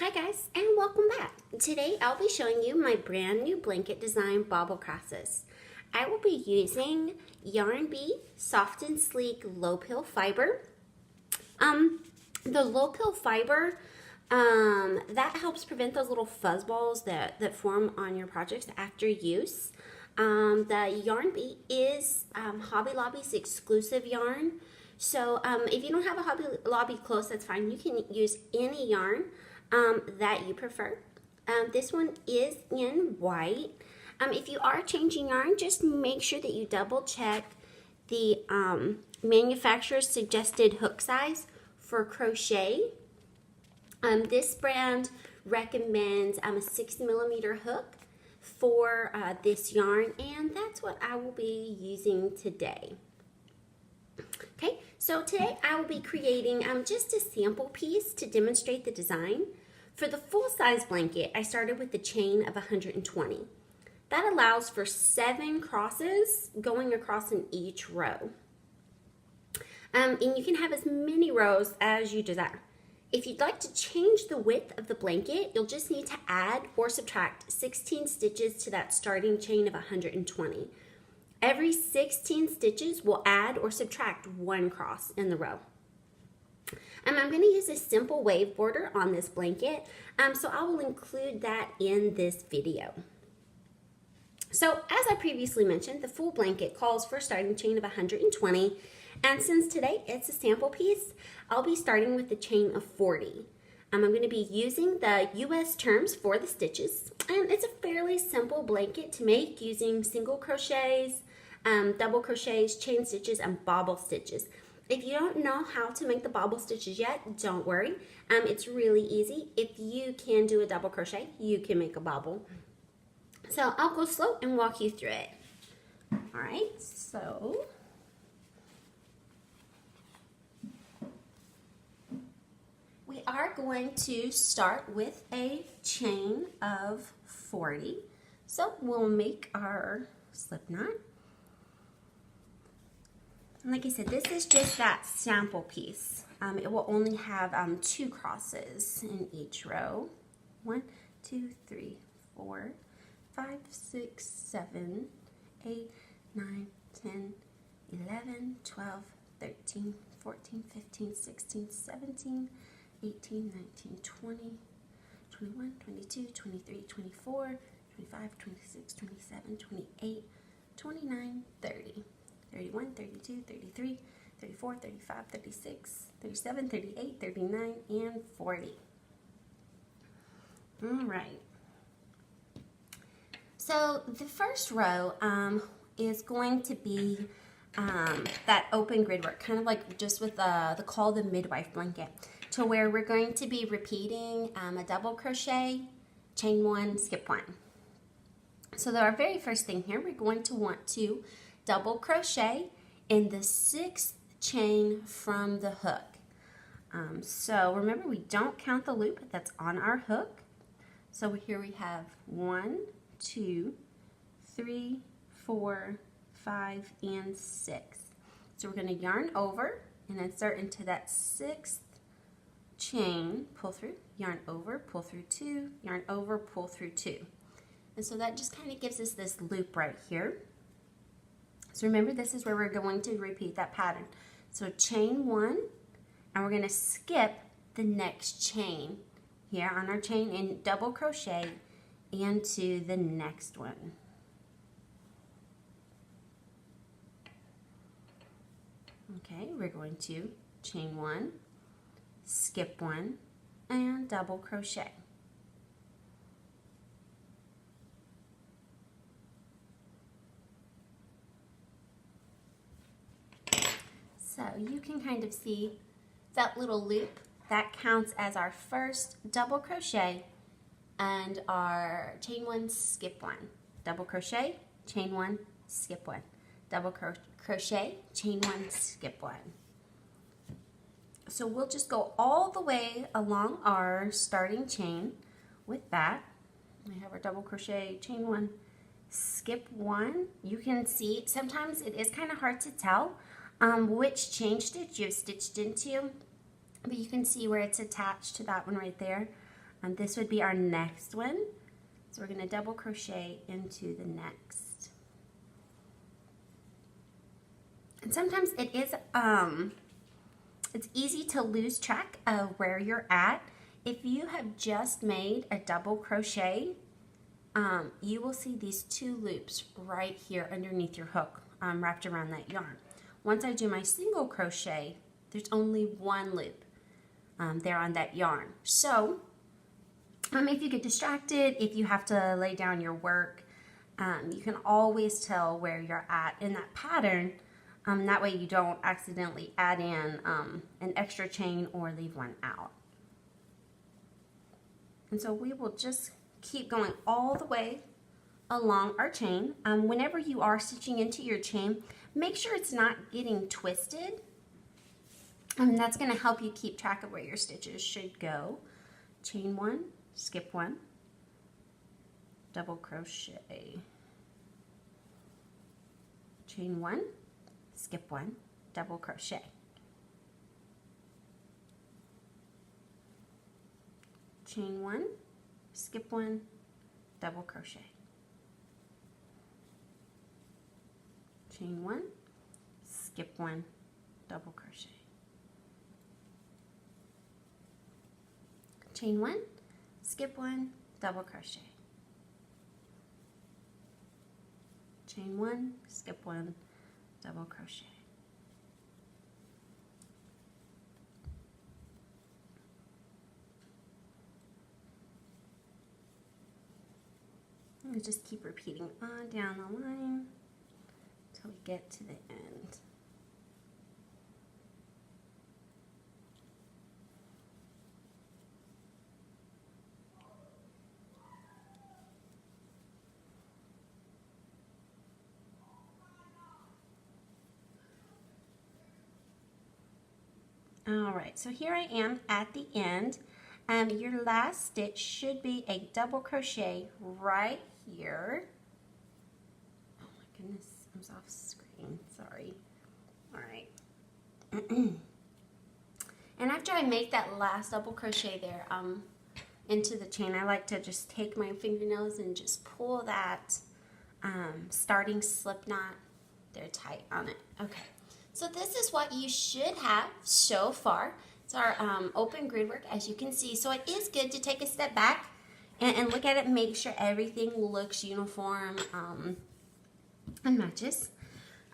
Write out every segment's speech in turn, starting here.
Hi guys, and welcome back. Today I'll be showing you my brand new blanket design, Bobble Crosses. I will be using Yarn Bee Soft and Sleek Low Pill Fiber. The low pill fiber, that helps prevent those little fuzz balls that form on your projects after use. The Yarn Bee is Hobby Lobby's exclusive yarn. So if you don't have a Hobby Lobby close, that's fine. You can use any yarn that you prefer. This one is in white. If you are changing yarn, just make sure that you double check the manufacturer's suggested hook size for crochet. This brand recommends a 6mm hook for this yarn, and that's what I will be using today. Okay, so today I will be creating just a sample piece to demonstrate the design. For the full-size blanket, I started with the chain of 120. That allows for 7 crosses going across in each row. And you can have as many rows as you desire. If you'd like to change the width of the blanket, you'll just need to add or subtract 16 stitches to that starting chain of 120. Every 16 stitches will add or subtract 1 cross in the row. I'm going to use a simple wave border on this blanket, so I will include that in this video. So as I previously mentioned, the full blanket calls for a starting chain of 120, and since today it's a sample piece, I'll be starting with the chain of 40. I'm going to be using the US terms for the stitches, and it's a fairly simple blanket to make using single crochets, double crochets, chain stitches, and bobble stitches. If you don't know how to make the bobble stitches yet, don't worry. It's really easy. If you can do a double crochet, you can make a bobble. So I'll go slow and walk you through it. All right, so we are going to start with a chain of 40. So we'll make our slip knot. And like I said, this is just that sample piece. It will only have 2 crosses in each row. 1, 2, 3, 4, 5, 6, 7, 8, 9, 10, 11, 12, 13, 14, 15, 16, 17, 18, 19, 20, 21, 22, 23, 24, 25, 26, 27, 28, 29, 30. 31, 32, 33, 34, 35, 36, 37, 38, 39, and 40. All right. So the first row is going to be that open grid work, kind of like just with the Call the Midwife blanket, to where we're going to be repeating a double crochet, chain 1, skip 1. So our very first thing here, we're going to want to double crochet in the 6th chain from the hook. So remember, we don't count the loop that's on our hook. So here we have 1, 2, 3, 4, 5, and 6. So we're going to yarn over and insert into that 6th chain, pull through, yarn over, pull through 2, yarn over, pull through 2. And so that just kind of gives us this loop right here. So remember, this is where we're going to repeat that pattern. So chain 1, and we're going to skip the next chain here on our chain and double crochet into the next one. Okay, we're going to chain 1, skip 1, and double crochet. So you can kind of see that little loop. That counts as our first double crochet and our chain 1, skip 1. Double crochet, chain 1, skip 1. Double crochet, chain 1, skip 1. So we'll just go all the way along our starting chain with that. We have our double crochet, chain 1, skip 1. You can see sometimes it is kind of hard to tell which chain stitch you've stitched into, but you can see where it's attached to that one right there. This would be our next one. So we're going to double crochet into the next. And sometimes it is, it's easy to lose track of where you're at. If you have just made a double crochet, you will see these 2 loops right here underneath your hook, wrapped around that yarn. Once I do my single crochet, there's only 1 loop there on that yarn. So if you get distracted, if you have to lay down your work, you can always tell where you're at in that pattern. That way you don't accidentally add in an extra chain or leave one out. And so we will just keep going all the way along our chain. Whenever you are stitching into your chain, make sure it's not getting twisted. That's going to help you keep track of where your stitches should go. Chain 1, skip 1, double crochet. Chain 1, skip 1, double crochet. Chain 1, skip 1, double crochet. Chain 1, skip 1, double crochet. Chain 1, skip 1, double crochet. Chain 1, skip 1, double crochet. And just keep repeating on down the line until we get to the end. Alright, so here I am at the end. Your last stitch should be a double crochet right here. Oh my goodness, I was off screen, sorry. Alright. And after I make that last double crochet there into the chain, I like to just take my fingernails and just pull that starting slip knot there tight on it. Okay. So this is what you should have so far. It's our open grid work, as you can see. So it is good to take a step back and look at it and make sure everything looks uniform and matches.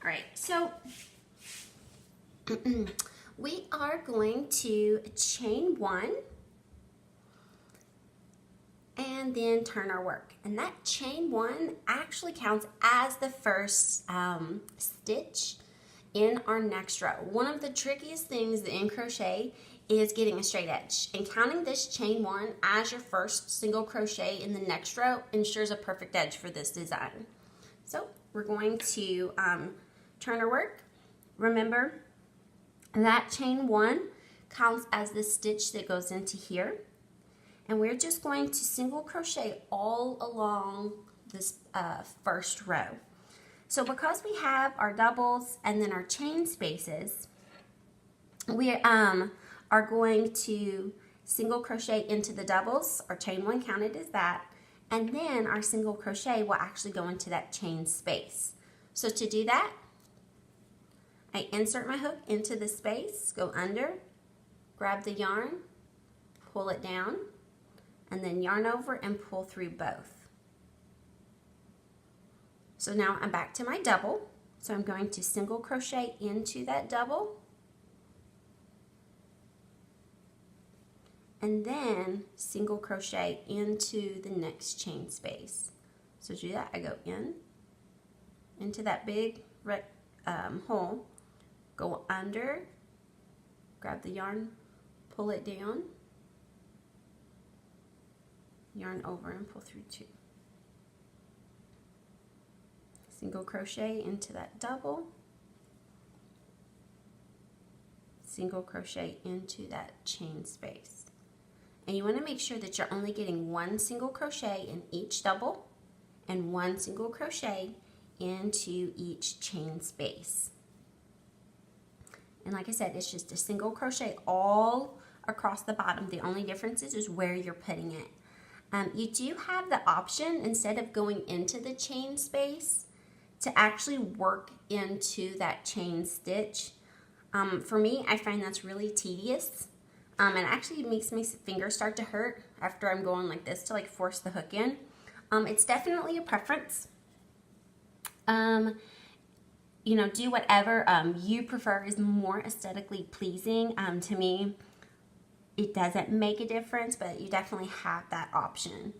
All right, so we are going to chain 1 and then turn our work. And that chain 1 actually counts as the first stitch in our next row. One of the trickiest things in crochet is getting a straight edge, and counting this chain 1 as your first single crochet in the next row ensures a perfect edge for this design. So we're going to turn our work. Remember that chain 1 counts as the stitch that goes into here, and we're just going to single crochet all along this first row. So because we have our doubles and then our chain spaces, we are going to single crochet into the doubles. Our chain 1 counted as that, and then our single crochet will actually go into that chain space. So to do that, I insert my hook into the space, go under, grab the yarn, pull it down, and then yarn over and pull through both. So now I'm back to my double. So I'm going to single crochet into that double, and then single crochet into the next chain space. So to do that, I go into that big hole, go under, grab the yarn, pull it down, yarn over and pull through 2. Single crochet into that double, single crochet into that chain space. And you want to make sure that you're only getting 1 single crochet in each double and 1 single crochet into each chain space. And like I said, it's just a single crochet all across the bottom. The only difference is where you're putting it. You do have the option, instead of going into the chain space, to actually work into that chain stitch. For me, I find that's really tedious. And actually makes my fingers start to hurt after I'm going like this to like force the hook in. It's definitely a preference. You know, do whatever you prefer is more aesthetically pleasing. To me, it doesn't make a difference, but you definitely have that option.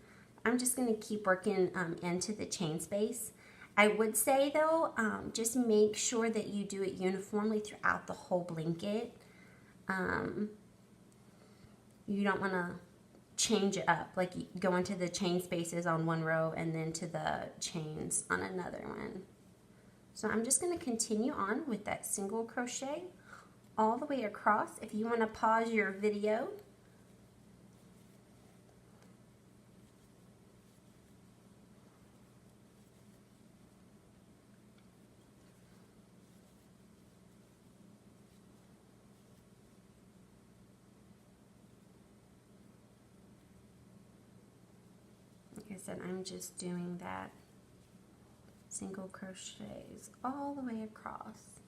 I'm just going to keep working into the chain space. I would say though, just make sure that you do it uniformly throughout the whole blanket. You don't want to change it up, like you go into the chain spaces on one row and then to the chains on another one. So I'm just going to continue on with that single crochet all the way across. If you want to pause your video, like I said, I'm just doing that single crochets all the way across.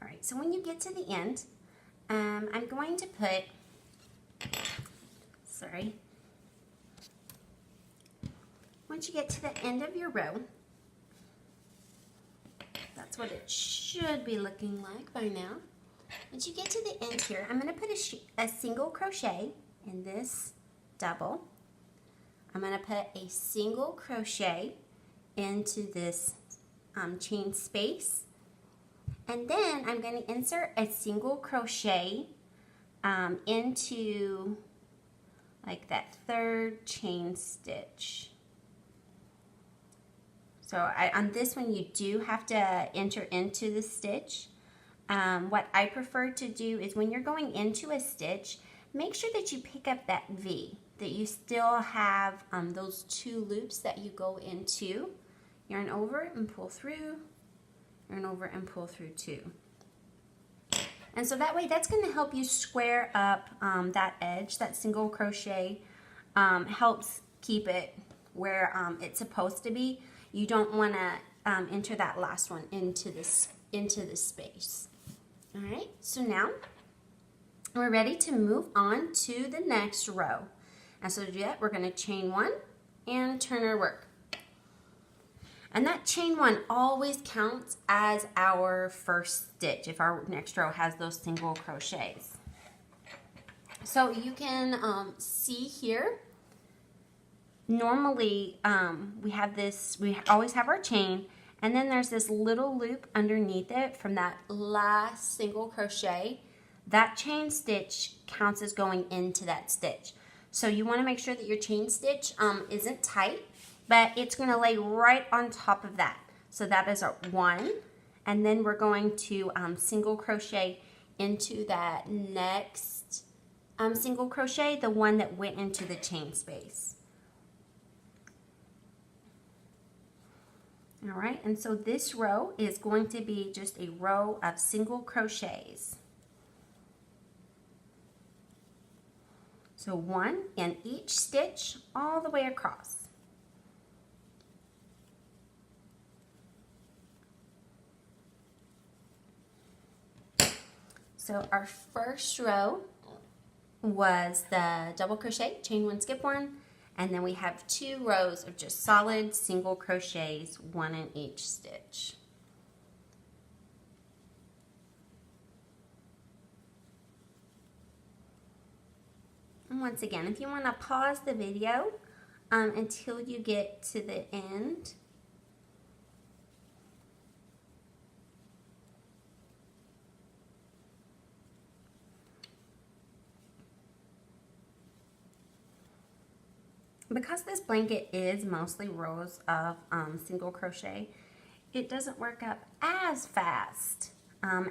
Alright, so when you get to the end, I'm going to put, once you get to the end of your row, that's what it should be looking like by now. Once you get to the end here, I'm going to put a single crochet in this double. I'm going to put a single crochet into this chain space. And then I'm going to insert a single crochet into like that third chain stitch. So on this one you do have to enter into the stitch. What I prefer to do is when you're going into a stitch, make sure that you pick up that V, that you still have those two loops that you go into. Yarn over and pull through, yarn over and pull through two. And so that way, that's going to help you square up that edge. That single crochet helps keep it where it's supposed to be. You don't want to enter that last one into this space. All right, so now we're ready to move on to the next row. And so to do that, we're going to chain one and turn our work. And that chain one always counts as our first stitch if our next row has those single crochets. So you can see here, normally we always have our chain, and then there's this little loop underneath it from that last single crochet. That chain stitch counts as going into that stitch. So you want to make sure that your chain stitch isn't tight, but it's going to lay right on top of that. So that is our one, and then we're going to single crochet into that next single crochet, the one that went into the chain space. All right, and so this row is going to be just a row of single crochets. So one in each stitch all the way across. So our first row was the double crochet, chain one, skip one, and then we have 2 rows of just solid single crochets, one in each stitch. And once again, if you want to pause the video until you get to the end, Because this blanket is mostly rows of single crochet, it doesn't work up as fast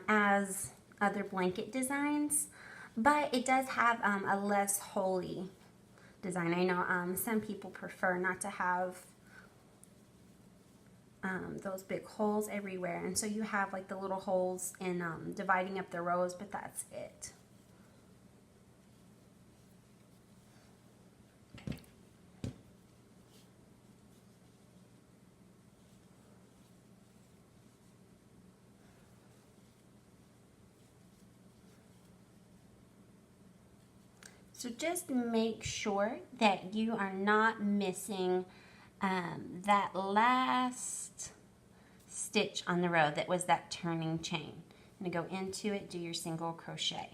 as other blanket designs, but it does have a less holy design. I know some people prefer not to have those big holes everywhere, and so you have like the little holes in dividing up the rows, but that's it. So just make sure that you are not missing that last stitch on the row that was that turning chain. I'm going to go into it, do your single crochet.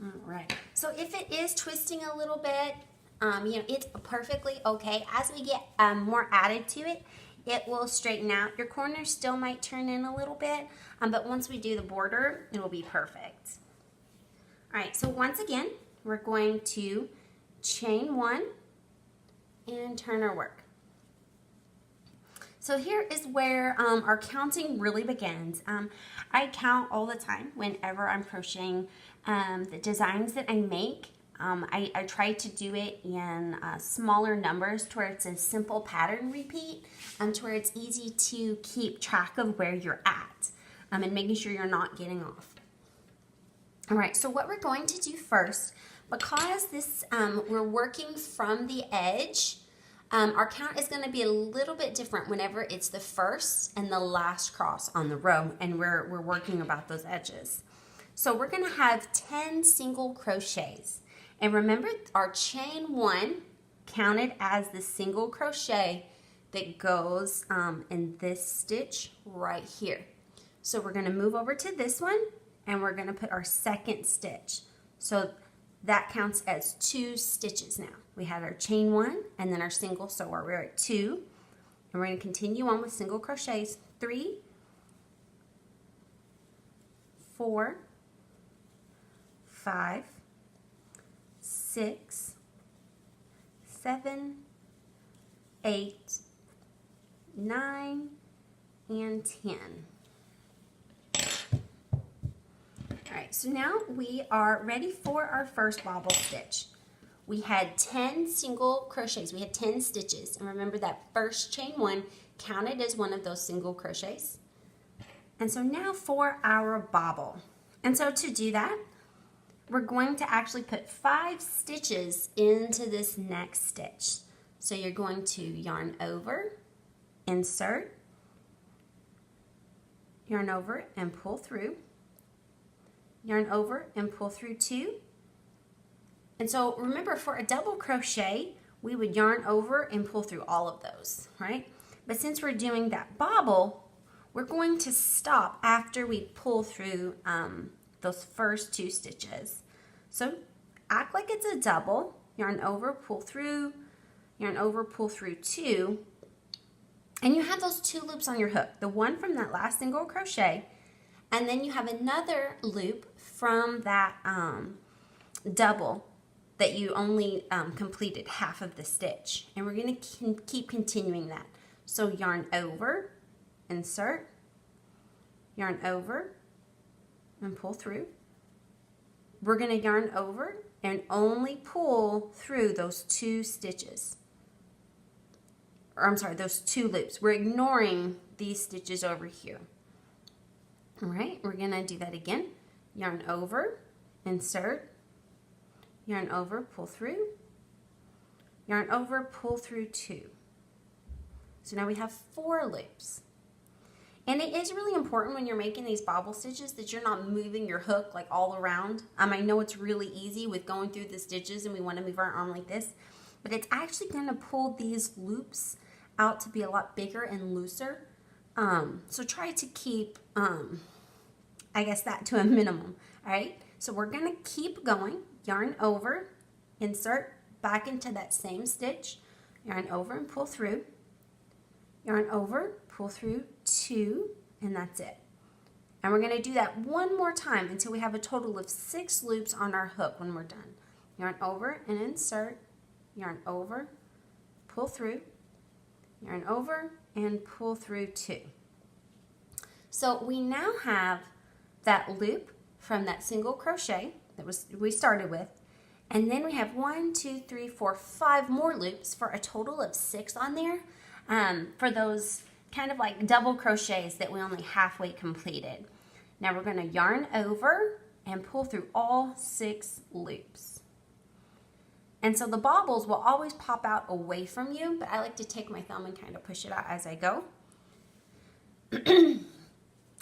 All right. So if it is twisting a little bit, you know, it's perfectly okay. As we get more added to it, it will straighten out. Your corners still might turn in a little bit, but once we do the border, it will be perfect. All right, so once again, we're going to chain one and turn our work. So here is where our counting really begins. I count all the time whenever I'm crocheting the designs that I make. I try to do it in smaller numbers to where it's a simple pattern repeat and to where it's easy to keep track of where you're at and making sure you're not getting off. All right, so what we're going to do first, because this we're working from the edge, our count is going to be a little bit different whenever it's the first and the last cross on the row, and we're working about those edges. So we're going to have 10 single crochets. And remember, our chain one counted as the single crochet that goes in this stitch right here. So we're going to move over to this one, and we're going to put our second stitch. So that counts as 2 stitches now. We had our chain one and then our single, so we're at 2. And we're going to continue on with single crochets. 3, 4, 5, 6, 7, 8, 9, and 10. Alright, so now we are ready for our first bobble stitch. We had 10 single crochets, we had 10 stitches, and remember that first chain one counted as one of those single crochets. And so now for our bobble. And so to do that, we're going to actually put 5 stitches into this next stitch. So you're going to yarn over, insert, yarn over and pull through, yarn over and pull through 2. And so remember, for a double crochet, we would yarn over and pull through all of those, right? But since we're doing that bobble, we're going to stop after we pull through those first 2 stitches. So act like it's a double, yarn over, pull through, yarn over, pull through 2, and you have those 2 loops on your hook, the one from that last single crochet, and then you have another loop from that double that you only completed half of the stitch. And we're going to keep continuing that. So yarn over, insert, yarn over, and pull through. We're going to yarn over and only pull through those 2 stitches. Or I'm sorry, those 2 loops. We're ignoring these stitches over here. All right, we're going to do that again. Yarn over, insert, yarn over, pull through, yarn over, pull through 2. So now we have 4 loops. And it is really important when you're making these bobble stitches that you're not moving your hook like all around. I know it's really easy with going through the stitches and we want to move our arm like this, but it's actually going to pull these loops out to be a lot bigger and looser. So try to keep, I guess, that to a minimum. All right, so we're going to keep going. Yarn over, insert back into that same stitch, yarn over and pull through, yarn over, pull through 2, and that's it. And we're going to do that one more time until we have a total of 6 loops on our hook when we're done. Yarn over and insert, yarn over, pull through, yarn over, and pull through 2. So we now have that loop from that single crochet that we started with, and then we have 1, 2, 3, 4, 5 more loops for a total of 6 on there for those kind of like double crochets that we only halfway completed. Now we're going to yarn over and pull through all 6 loops. And so the bobbles will always pop out away from you, but I like to take my thumb and kind of push it out as I go.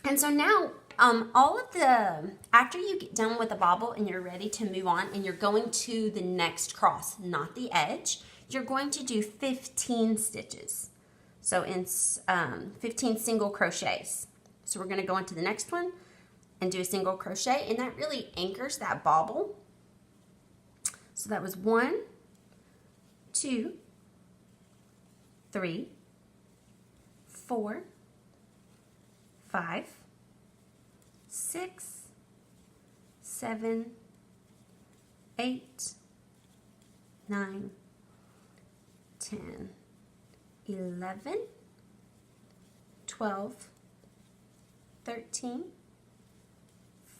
And so now, after you get done with the bobble and you're ready to move on and you're going to the next cross, not the edge, you're going to do 15 stitches. So in 15 single crochets. So we're going to go into the next one and do a single crochet, and that really anchors that bobble. So that was 1, 2, 3, 4, 5, 6, 7, 8, 9, 10, 11, 12, 13,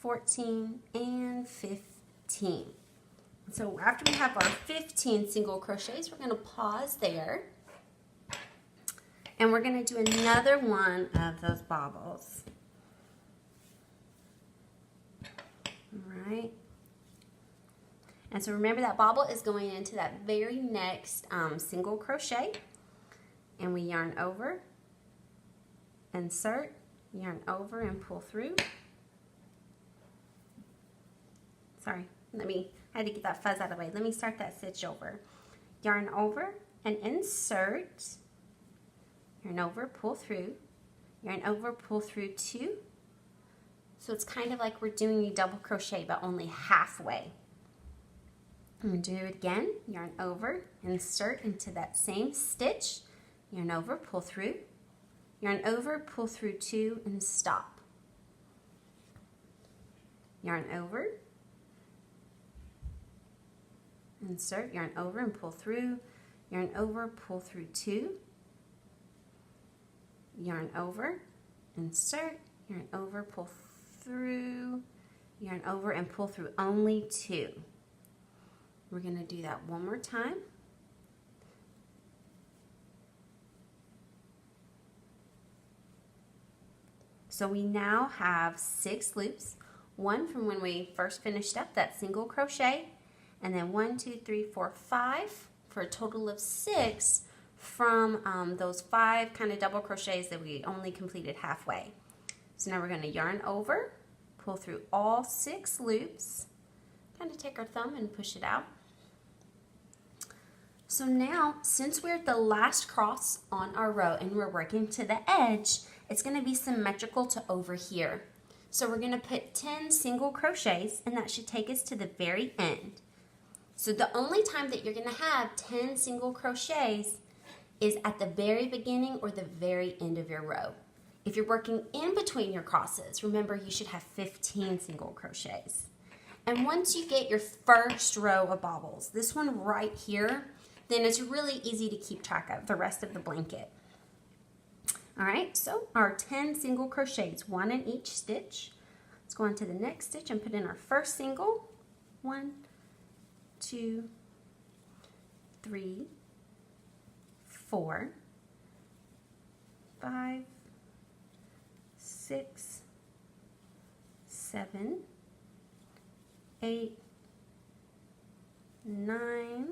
14, and 15. So after we have our 15 single crochets, we're going to pause there. And we're going to do another one of those bobbles. All right. And so remember that bobble is going into that very next single crochet. And we yarn over, insert, yarn over and pull through. Sorry, I had to get that fuzz out of the way. Let me start that stitch over. Yarn over and insert, yarn over, pull through, yarn over, pull through 2. So it's kind of like we're doing a double crochet, but only halfway. I'm going to do it again. Yarn over, insert into that same stitch, yarn over, pull through, yarn over, pull through 2, and stop. Yarn over, insert, yarn over and pull through, yarn over, pull through 2, yarn over, insert, yarn over, pull through, yarn over and pull through only 2. We're going to do that one more time. So we now have 6 loops, one from when we first finished up that single crochet, and then 1, 2, 3, 4, 5 for a total of 6 from those 5 kind of double crochets that we only completed halfway. So now we're going to yarn over, pull through all 6 loops, kind of take our thumb and push it out. So now, since we're at the last cross on our row and we're working to the edge, it's going to be symmetrical to over here. So we're going to put 10 single crochets, and that should take us to the very end. So the only time that you're going to have 10 single crochets is at the very beginning or the very end of your row. If you're working in between your crosses, remember you should have 15 single crochets. And once you get your first row of bobbles, this one right here, then it's really easy to keep track of the rest of the blanket. All right, so our 10 single crochets, 1 in each stitch. Let's go on to the next stitch and put in our first single. 1, 2, 3, 4, 5, 6, 7, 8, 9,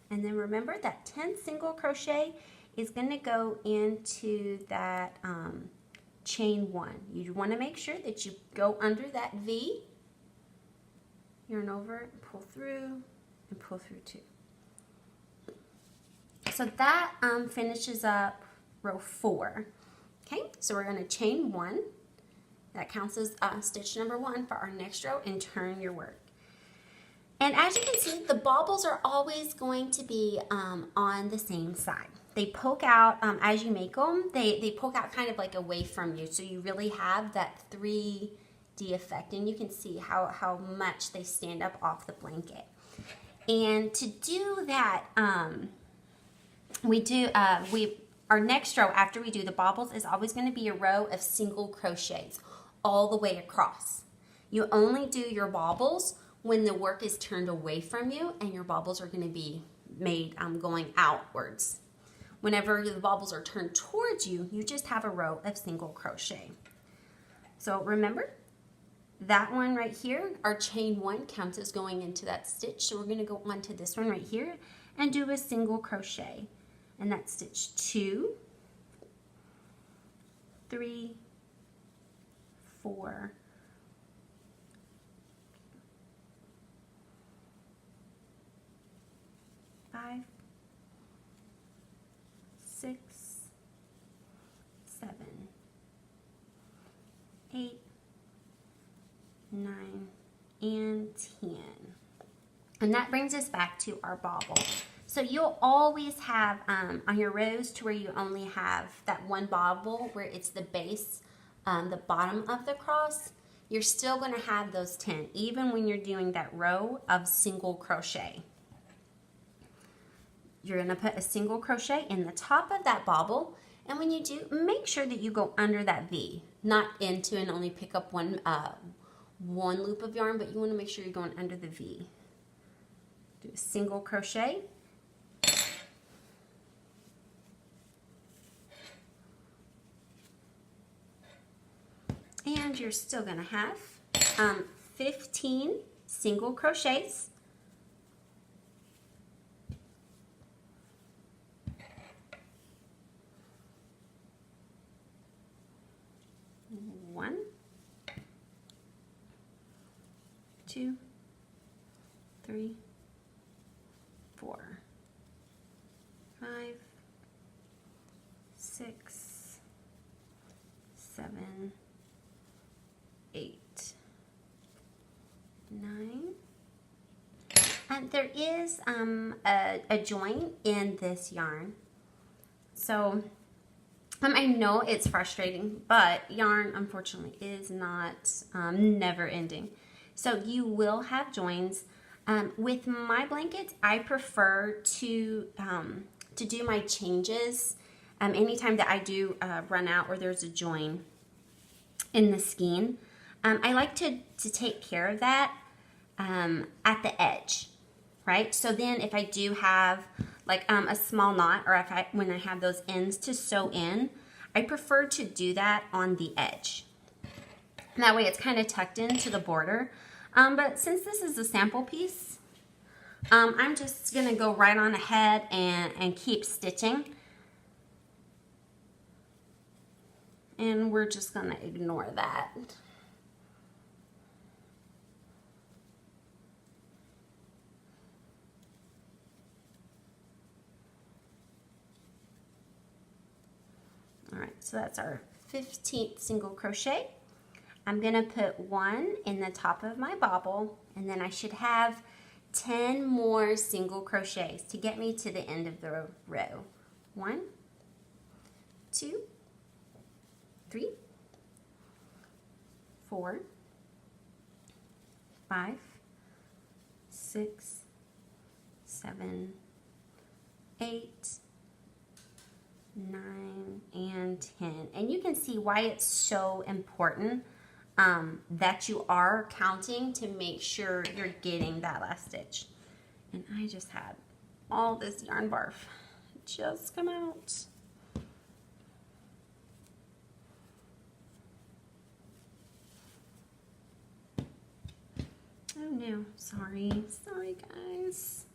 and then remember that 10 single crochet is going to go into that chain 1. You want to make sure that you go under that V, yarn over, pull through, and pull through 2. So that finishes up row 4. Okay, so we're going to chain 1. That counts as stitch number 1 for our next row, and turn your work. And as you can see, the bobbles are always going to be on the same side. They poke out, as you make them, they poke out kind of like away from you, so you really have that 3D effect, and you can see how much they stand up off the blanket. And to do that, our next row after we do the bobbles is always going to be a row of single crochets all the way across. You only do your bobbles when the work is turned away from you and your bobbles are going to be made going outwards. Whenever the bobbles are turned towards you, you just have a row of single crochet. So remember, that one right here, our chain 1 counts as going into that stitch. So we're going to go on to this one right here and do a single crochet. And that's stitch 2, 3, 4, 5, 6, 7, 8, 9, and 10. And that brings us back to our bobble. So you'll always have on your rows to where you only have that one bobble where it's the base, the bottom of the cross, you're still going to have those 10 even when you're doing that row of single crochet. You're going to put a single crochet in the top of that bobble, and when you do, make sure that you go under that V, not into and only pick up one loop of yarn, but you want to make sure you're going under the V. Do a single crochet. And you're still going to have 15 single crochets. One, 2, 3, 4, 5, 6, 7, 8, 9. And there is a join in this yarn. So I know it's frustrating, but yarn unfortunately is not never ending. So you will have joins. With my blankets, I prefer to do my changes anytime that I do run out or there's a join in the skein. I like to take care of that at the edge, right? So then if I do have like a small knot, or when I have those ends to sew in, I prefer to do that on the edge. And that way it's kind of tucked into the border. But since this is a sample piece, I'm just gonna go right on ahead and keep stitching. And we're just gonna ignore that. All right, so that's our 15th single crochet. I'm gonna put 1 in the top of my bobble, and then I should have 10 more single crochets to get me to the end of the row. 1, 2, 3, 4, 5, 6, 7, 8, 9, and 10. And you can see why it's so important that you are counting to make sure you're getting that last stitch. And I just had all this yarn barf just come out. Oh no, sorry guys.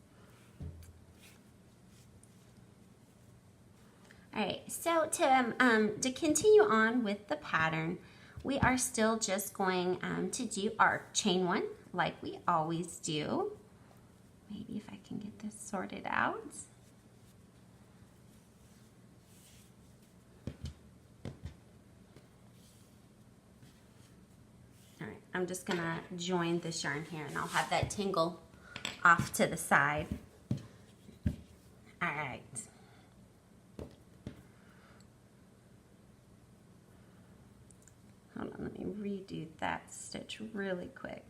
All right, so to continue on with the pattern, we are still just going to do our chain 1 like we always do. Maybe if I can get this sorted out. All right, I'm just gonna join this yarn here and I'll have that tingle off to the side. All right. Hold on, let me redo that stitch really quick.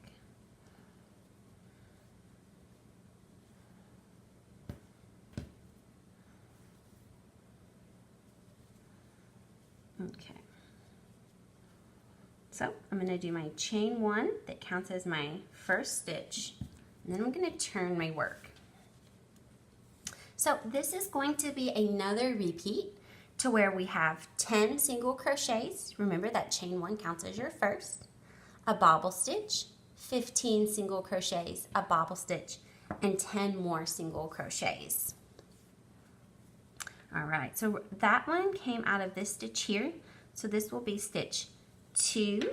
So I'm going to do my chain 1 that counts as my first stitch, and then I'm going to turn my work. So this is going to be another repeat to where we have 10 single crochets. Remember that chain 1 counts as your first, a bobble stitch, 15 single crochets, a bobble stitch, and 10 more single crochets. All right, so that one came out of this stitch here. So this will be stitch 2,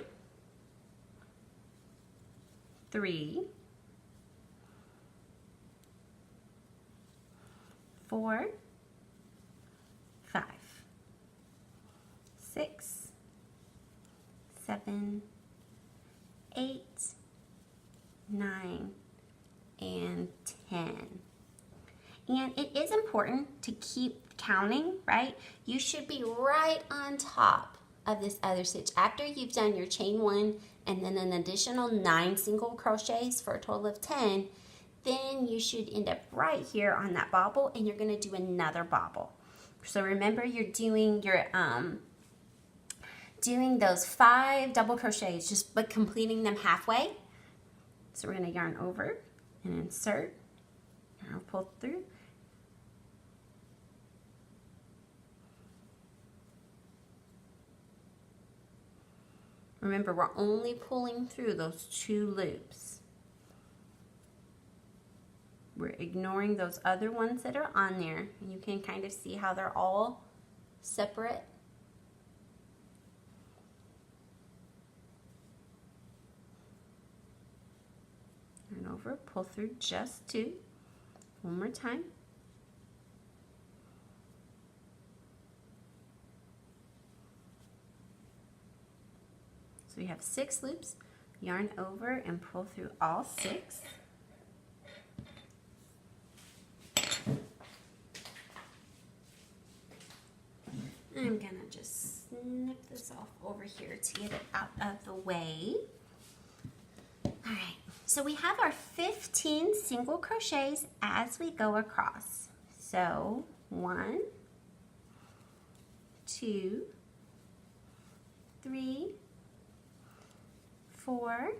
3, 4, 5, 6, 7, 8, 9, and 10. And it is important to keep counting, right? You should be right on top of this other stitch. After you've done your chain 1 and then an additional 9 single crochets for a total of 10, then you should end up right here on that bobble, and you're going to do another bobble. So remember, you're doing your doing those 5 double crochets, just but completing them halfway. So we're going to yarn over and insert, and I'll pull through. Remember, we're only pulling through those 2 loops. We're ignoring those other ones that are on there. You can kind of see how they're all separate. Turn over, pull through just 2. One more time. So we have 6 loops. Yarn over and pull through all 6. I'm gonna just snip this off over here to get it out of the way. All right, so we have our 15 single crochets as we go across. So 1, 2, 3, 4,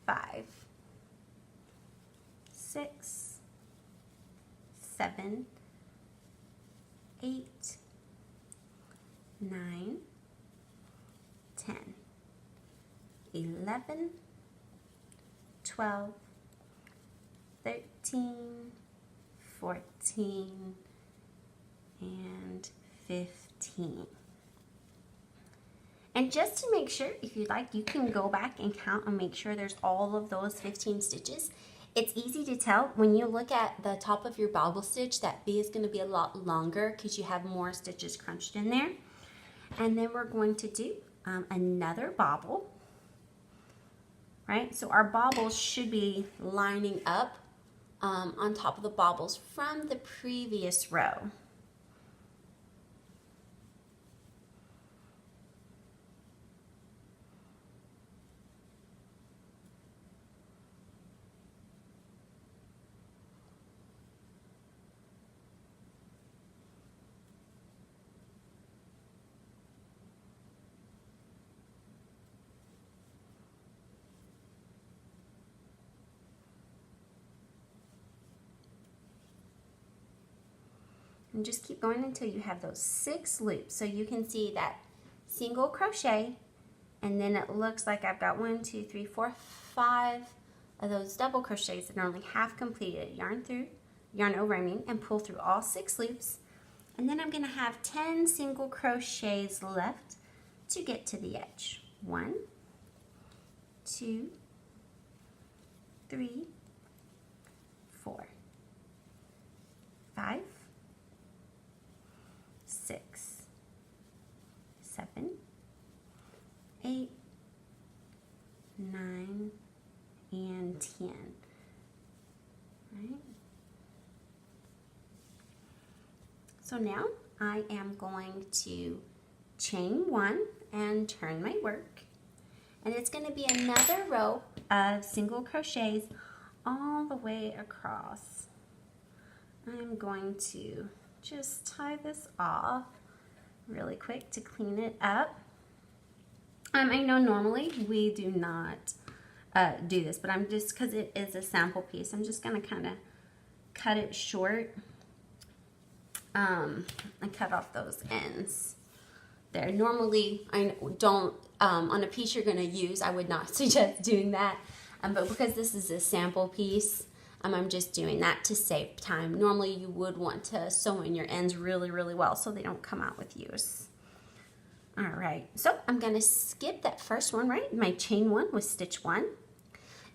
5, 6, 7, 8, 9, 10, 11, 12, 13, 14, and 15. And just to make sure, if you'd like, you can go back and count and make sure there's all of those 15 stitches. It's easy to tell when you look at the top of your bobble stitch that V is going to be a lot longer because you have more stitches crunched in there. And then we're going to do another bobble, right? So our bobbles should be lining up on top of the bobbles from the previous row. And just keep going until you have those 6 loops. So you can see that single crochet, and then it looks like I've got 1, 2, 3, 4, 5 of those double crochets that are only half completed. Yarn through, yarn over, and pull through all 6 loops. And then I'm going to have 10 single crochets left to get to the edge. 1, 2, 3, 4, 5, 6, 7, 8, 9, and 10. Right? So now I am going to chain 1 and turn my work. And it's going to be another row of single crochets all the way across. I'm going to just tie this off really quick to clean it up. I know normally we do not do this, but I'm just, because it is a sample piece, I'm just going to kind of cut it short and cut off those ends there. Normally, I don't, on a piece you're going to use, I would not suggest doing that, but because this is a sample piece, I'm just doing that to save time. Normally, you would want to sew in your ends really, really well so they don't come out with use. All right, so I'm going to skip that first one, right? My chain one with stitch 1.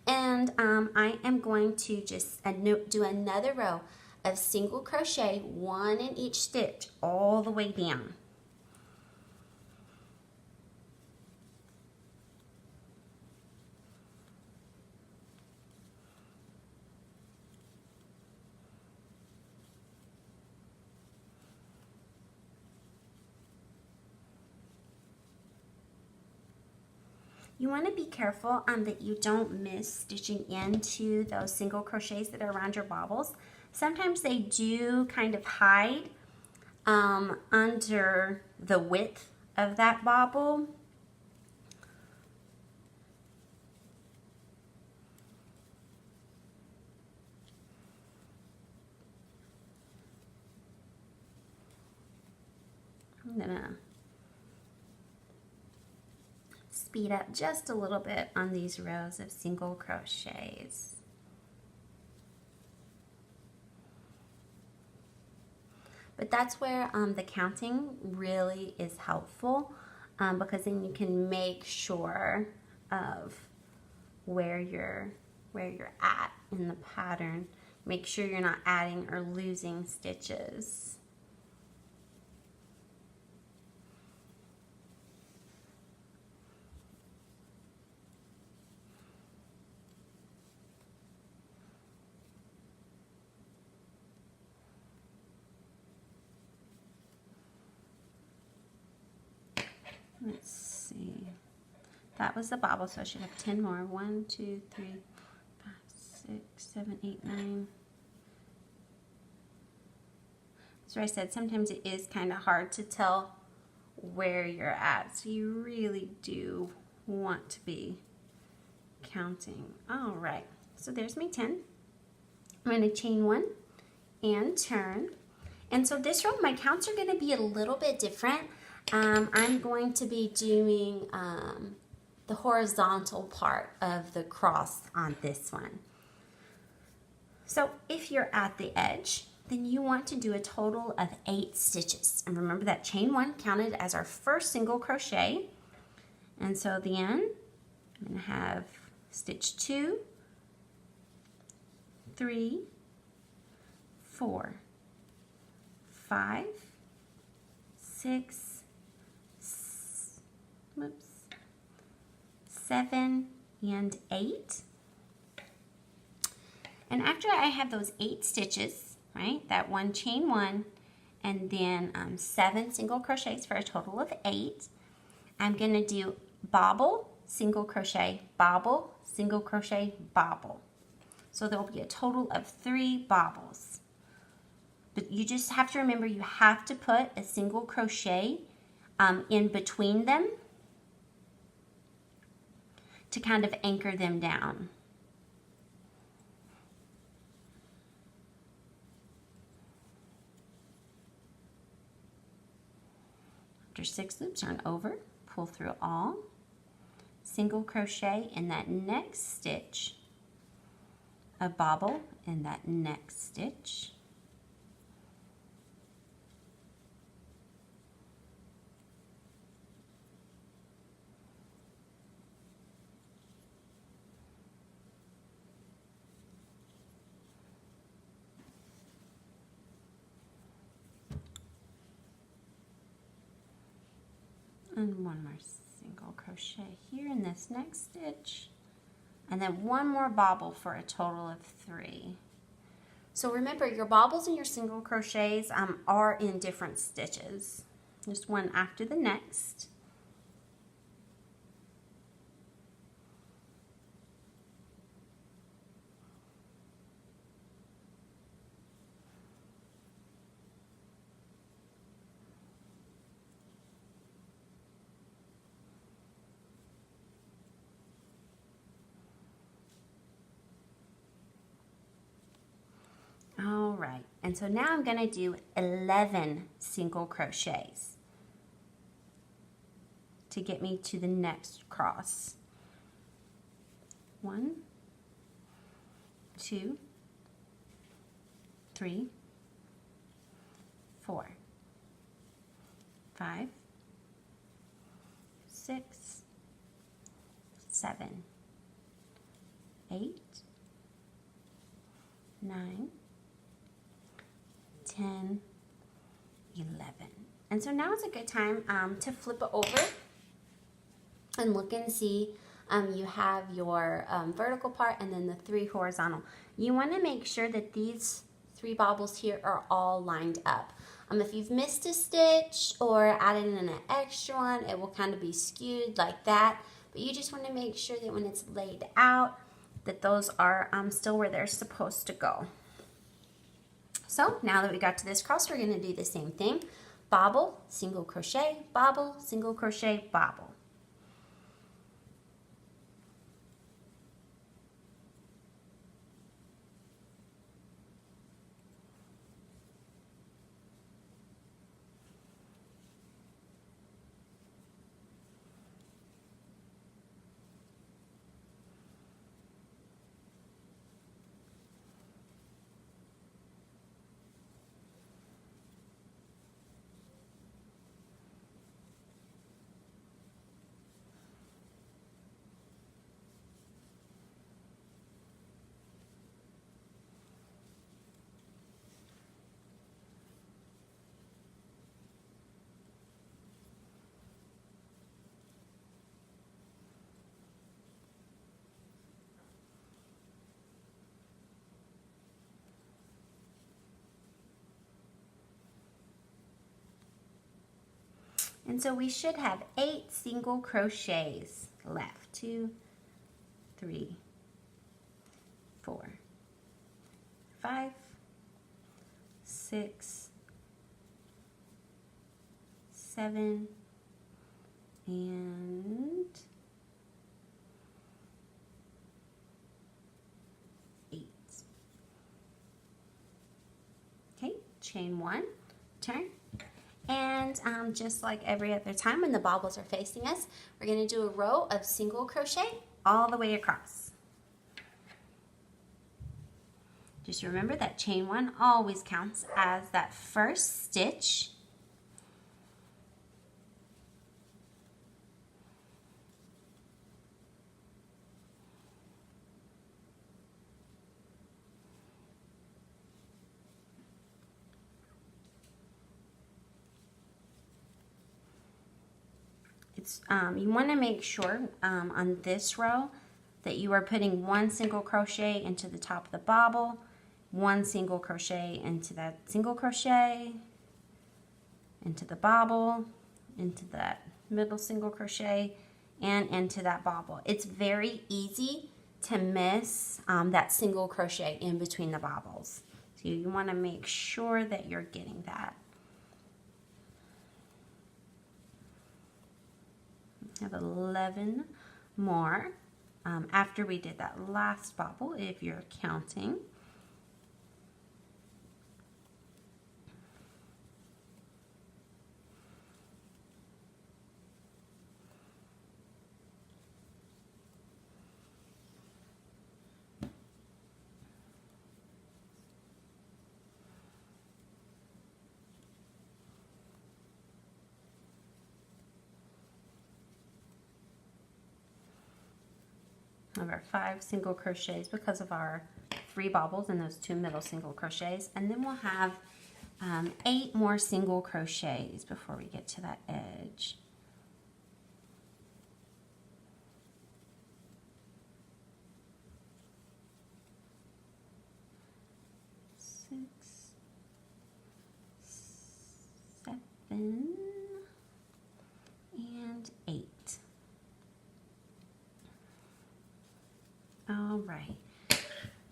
And I am going to just do another row of single crochet, 1 in each stitch, all the way down. You want to be careful that you don't miss stitching into those single crochets that are around your bobbles. Sometimes they do kind of hide under the width of that bobble. I'm gonna speed up just a little bit on these rows of single crochets. But that's where the counting really is helpful, because then you can make sure of where you're at in the pattern. Make sure you're not adding or losing stitches. Let's see. That was the bobble, so I should have 10 more. 1, 2, 3, 5, 6, 7, 8, 9. So I said sometimes it is kind of hard to tell where you're at, so you really do want to be counting. All right, so there's my 10. I'm going to chain 1 and turn. And so this row, my counts are going to be a little bit different. I'm going to be doing the horizontal part of the cross on this one. So if you're at the edge, then you want to do a total of 8 stitches. And remember that chain 1 counted as our first single crochet. And so then I'm going to have stitch 2, 3, 4, 5, 6, 7, and 8. And after I have those 8 stitches, right, that one chain 1, and then 7 single crochets for a total of 8, I'm going to do bobble, single crochet, bobble, single crochet, bobble. So there will be a total of 3 bobbles. But you just have to remember you have to put a single crochet in between them to kind of anchor them down. After 6 loops, yarn over, pull through all, single crochet in that next stitch, a bobble in that next stitch, and one more single crochet here in this next stitch, and then one more bobble for a total of 3. So remember, your bobbles and your single crochets are in different stitches, just one after the next. And so now I'm going to do 11 single crochets to get me to the next cross. 1, 2, 3, 4, 5, 6, 7, 8, 9, 10, 11. And so now is a good time to flip it over and look and see. You have your vertical part and then the 3 horizontal. You want to make sure that these 3 bobbles here are all lined up. If you've missed a stitch or added in an extra one, it will kind of be skewed like that. But you just want to make sure that when it's laid out, that those are still where they're supposed to go. So now that we got to this cross, we're going to do the same thing. Bobble, single crochet, bobble, single crochet, bobble. And so we should have 8 single crochets left. 2, 3, 4, 5, 6, 7, and 8. Okay, chain 1, turn. And just like every other time when the bobbles are facing us, we're going to do a row of single crochet all the way across. Just remember that chain 1 always counts as that first stitch. You want to make sure on this row that you are putting 1 single crochet into the top of the bobble, 1 single crochet into that single crochet, into the bobble, into that middle single crochet, and into that bobble. It's very easy to miss that single crochet in between the bobbles. So you want to make sure that you're getting that. Have 11 more after we did that last bobble, if you're counting. Of our 5 single crochets because of our 3 bobbles and those 2 middle single crochets, and then we'll have 8 more single crochets before we get to that edge. Six, 7, and 8. All right,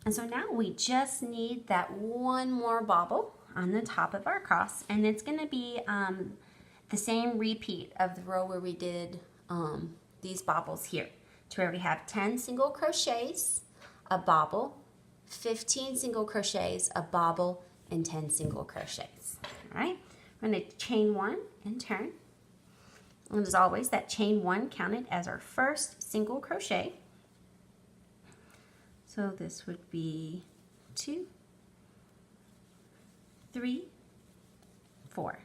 and so now we just need that 1 more bobble on the top of our cross, and it's going to be the same repeat of the row where we did these bobbles here, to where we have 10 single crochets, a bobble, 15 single crochets, a bobble, and 10 single crochets. All right, I'm going to chain 1 and turn. And as always, that chain 1 counted as our first single crochet. So this would be 2, 3, 4,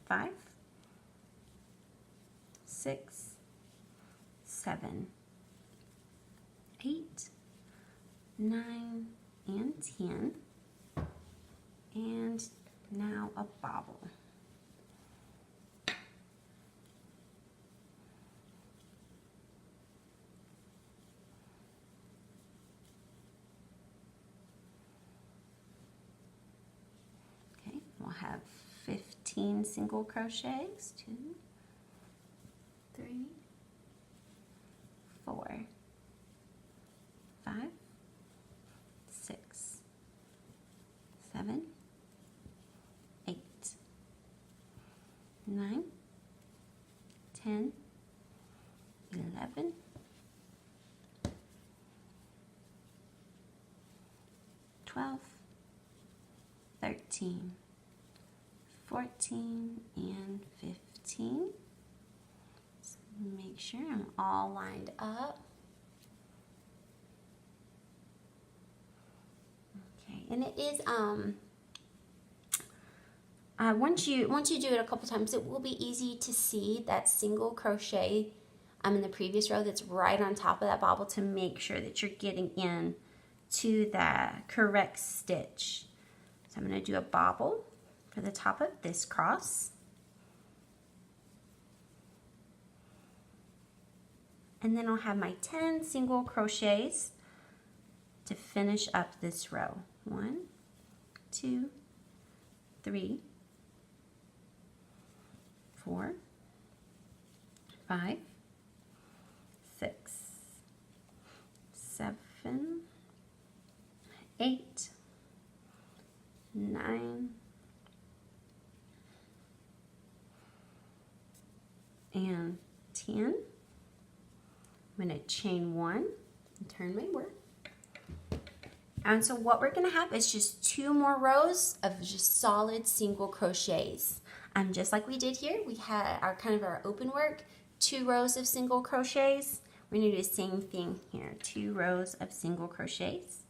5, 6, 7, 8, 9, and 10. And now a bobble. Okay, we'll have 15 single crochets. 2, 3, 4, 5, 6, 7, 8, 9, 10, 11, 12, 13, 14, and 15. So make sure I'm all lined up. Okay, and it is once you do it a couple times, it will be easy to see that single crochet in the previous row that's right on top of that bobble to make sure that you're getting in to the correct stitch. So I'm going to do a bobble for the top of this cross. And then I'll have my 10 single crochets to finish up this row. 1, 2, 3, 4, 5, 6, 7, 8, 9, and 10. I'm going to chain 1 and turn my work. And so what we're going to have is just 2 more rows of just solid single crochets. Just like we did here, we had our kind of our open work, 2 rows of single crochets. We're going to do the same thing here, 2 rows of single crochets.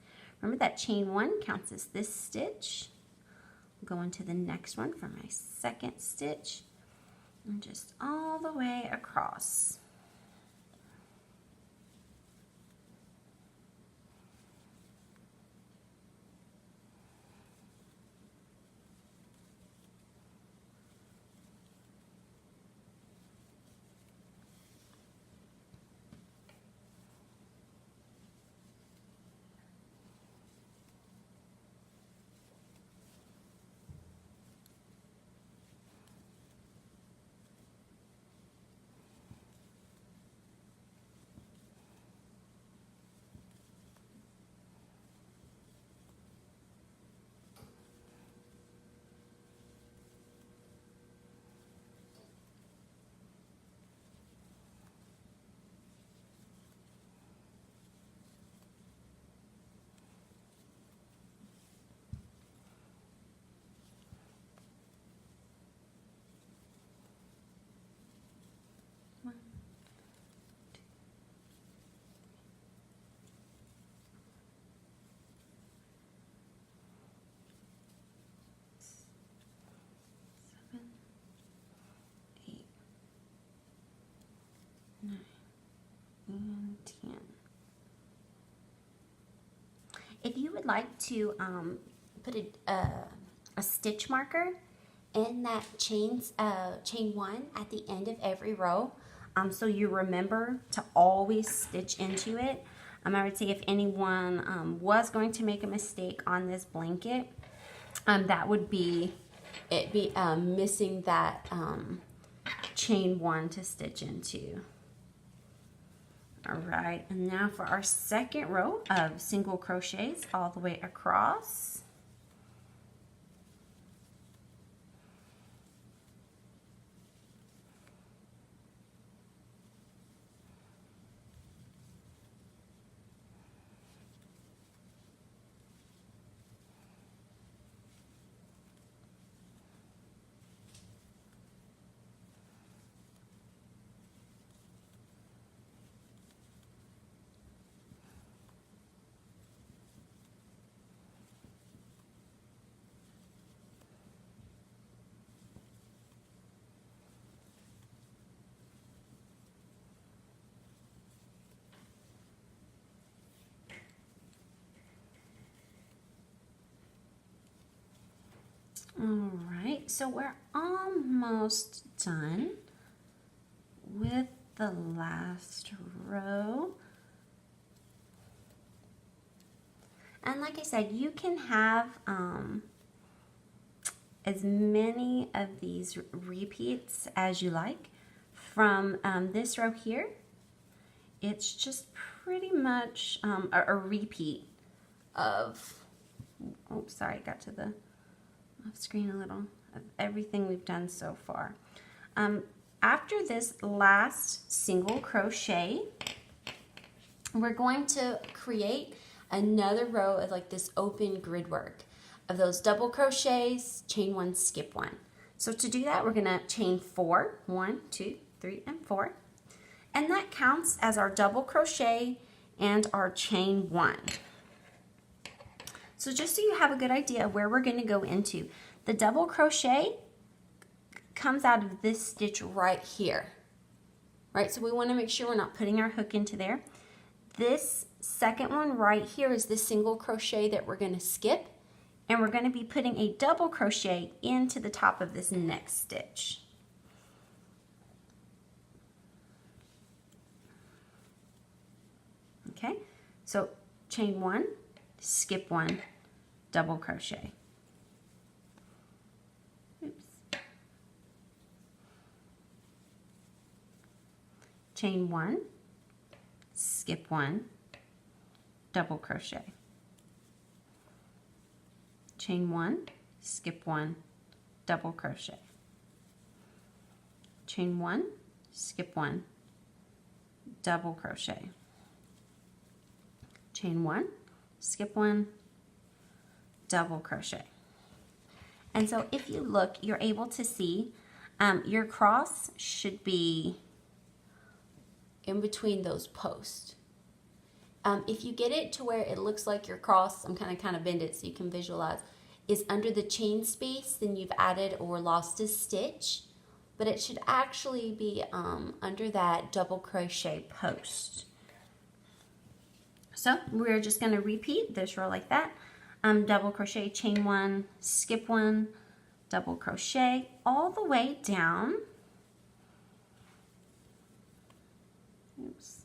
Remember that chain 1 counts as this stitch. Go into the next one for my second stitch and just all the way across. And 10. If you would like to put a stitch marker in that chain 1 at the end of every row, so you remember to always stitch into it, I would say if anyone was going to make a mistake on this blanket, that would be it missing that chain 1 to stitch into. All right, and now for our second row of single crochets all the way across. All right, so we're almost done with the last row. And like I said, you can have as many of these repeats as you like. From this row here, it's just pretty much a repeat of, oh, sorry, got to the off screen a little, of everything we've done so far. After this last single crochet, we're going to create another row of like this open grid work of those double crochets, chain one, skip one. So to do that, we're gonna chain 4, 1, 2, 3, and 4. And that counts as our double crochet and our chain one. So just so you have a good idea of where we're gonna go into, the double crochet comes out of this stitch right here, right? So we wanna make sure we're not putting our hook into there. This second one right here is the single crochet that we're gonna skip, and we're gonna be putting a double crochet into the top of this next stitch. Okay, so chain 1, skip 1, double crochet. Oops. Chain 1, skip 1, double crochet. Chain 1, skip 1, double crochet. Chain 1, skip 1, double crochet. Chain 1, skip 1, double crochet. And so if you look, you're able to see your cross should be in between those posts. If you get it to where it looks like your cross, I'm kind of bend it so you can visualize, is under the chain space, then you've added or lost a stitch, but it should actually be under that double crochet post. So we're just going to repeat this row like that. Double crochet, chain 1, skip 1, double crochet all the way down. Oops.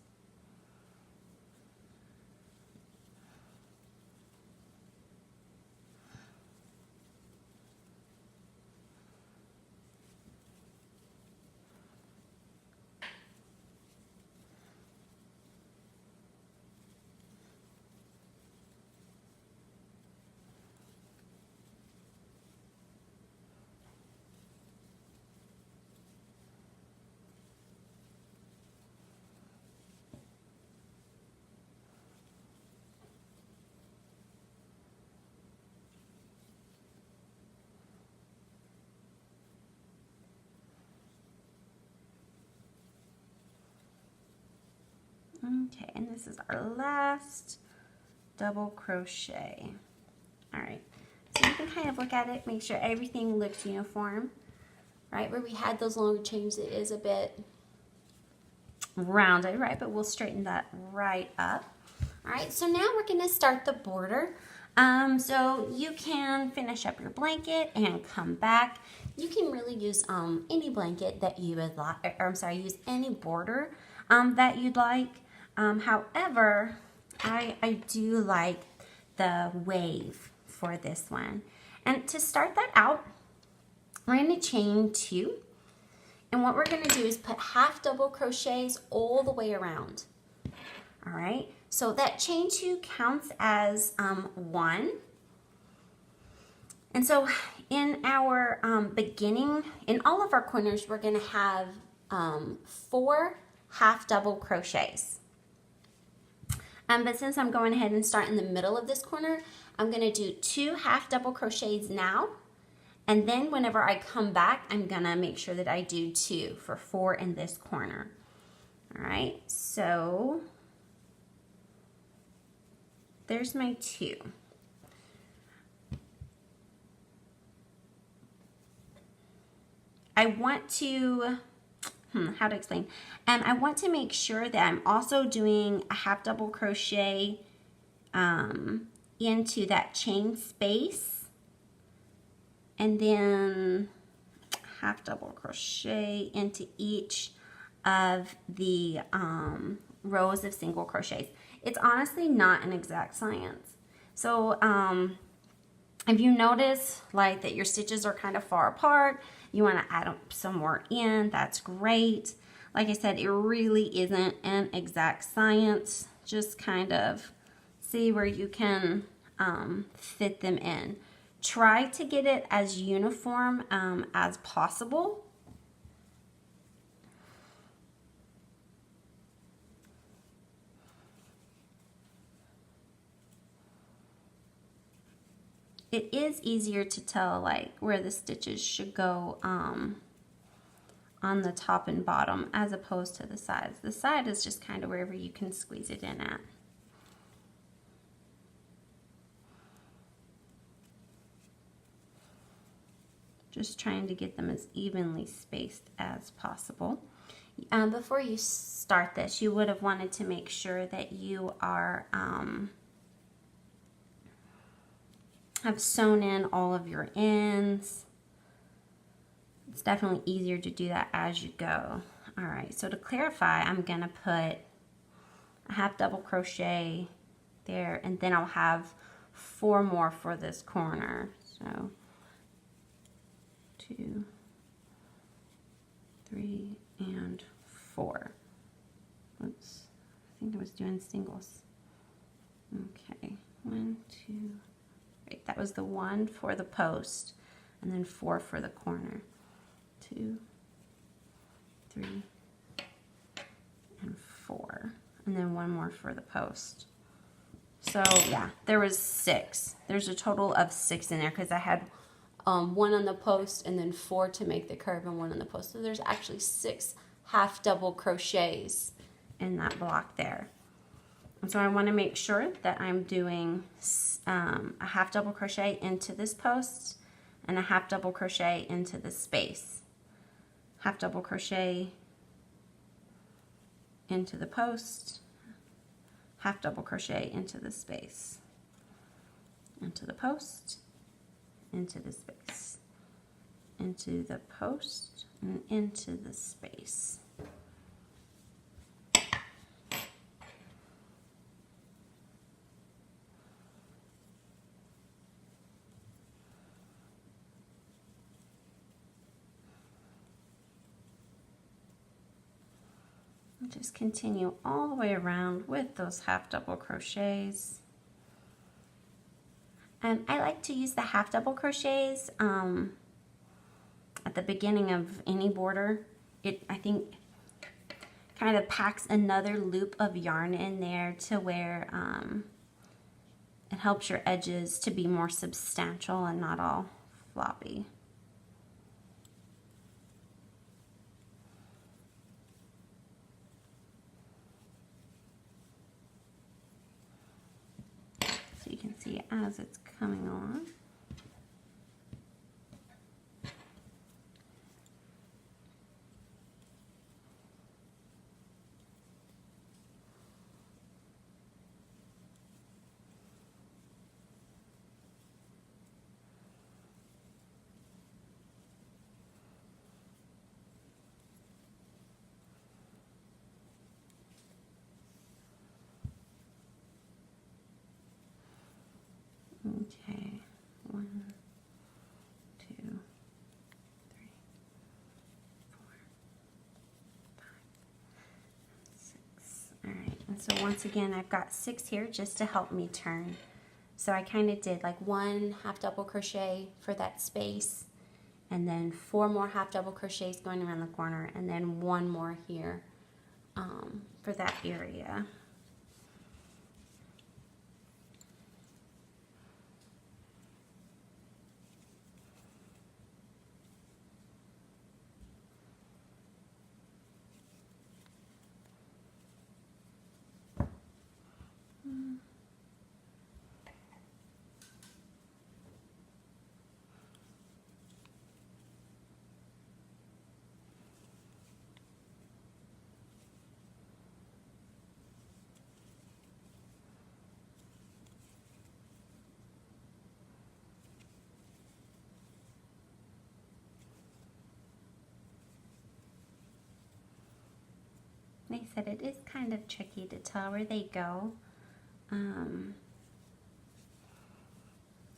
Okay, and this is our last double crochet. All right, so you can kind of look at it, make sure everything looks uniform. Right, where we had those longer chains, it is a bit rounded, right, but we'll straighten that right up. All right, so now we're gonna start the border. So you can finish up your blanket and come back. You can really use any blanket that you would like, or I'm sorry, use any border that you'd like. However, I do like the wave for this one. And to start that out, we're going to chain 2. And what we're going to do is put half double crochets all the way around. All right, so that chain 2 counts as 1. And so in our beginning, in all of our corners, we're going to have 4 half double crochets. But since I'm going ahead and start in the middle of this corner, I'm going to do 2 half double crochets now. And then whenever I come back, I'm going to make sure that I do 2 for 4 in this corner. All right, so there's my 2. I want to, how to explain? I want to make sure that I'm also doing a half double crochet into that chain space. and then half double crochet into each of the rows of single crochets. It's honestly not an exact science. So if you notice like that your stitches are kind of far apart, you want to add some more in, that's great. Like I said, it really isn't an exact science. Just kind of see where you can fit them in. Try to get it as uniform as possible. It is easier to tell like where the stitches should go on the top and bottom as opposed to the sides. The side is just kind of wherever you can squeeze it in at. Just trying to get them as evenly spaced as possible. Before you start this, you would have wanted to make sure that you are have sewn in all of your ends. It's definitely easier to do that as you go. All right, so to clarify, I'm gonna put a half double crochet there, and then I'll have 4 more for this corner. So 2, 3, and 4. Oops, I think I was doing singles. Okay, 1, 2, right, that was the 1 for the post, and then 4 for the corner. 2, 3, and 4, and then 1 more for the post. So yeah, there was 6. There's a total of 6 in there because I had 1 on the post and then 4 to make the curve and 1 on the post. So there's actually 6 half double crochets in that block there. And so I want to make sure that I'm doing a half double crochet into this post and a half double crochet into the space. Half double crochet into the post, half double crochet into the space, into the post, into the space, into the post, and into the space. Just continue all the way around with those half double crochets. And I like to use the half double crochets at the beginning of any border. I think kind of packs another loop of yarn in there to where it helps your edges to be more substantial and not all floppy. You can see as it's coming on. Okay, 1, 2, 3, 4, 5, 6. All right, and so once again, I've got 6 here just to help me turn. So I kind of did like 1 half double crochet for that space, and then 4 more half double crochets going around the corner, and then 1 more here for that area. They said it is kind of tricky to tell where they go.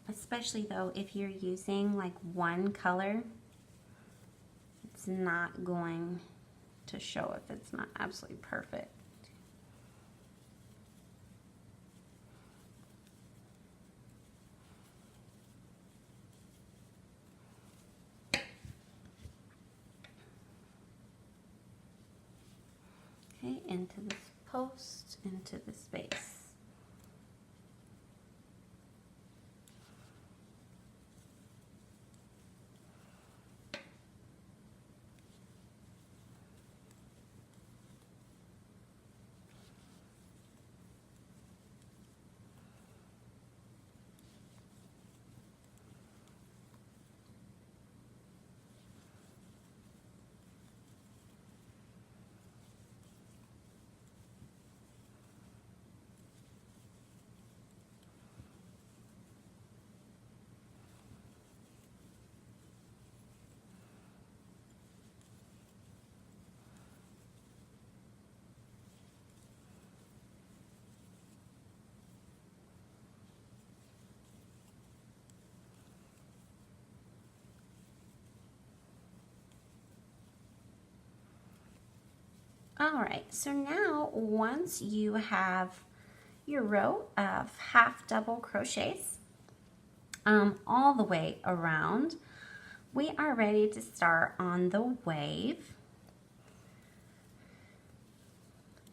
Especially though if you're using like one color, it's not going to show if it's not absolutely perfect. Okay, into this post, into the space. All right, so now once you have your row of half double crochets all the way around, we are ready to start on the wave.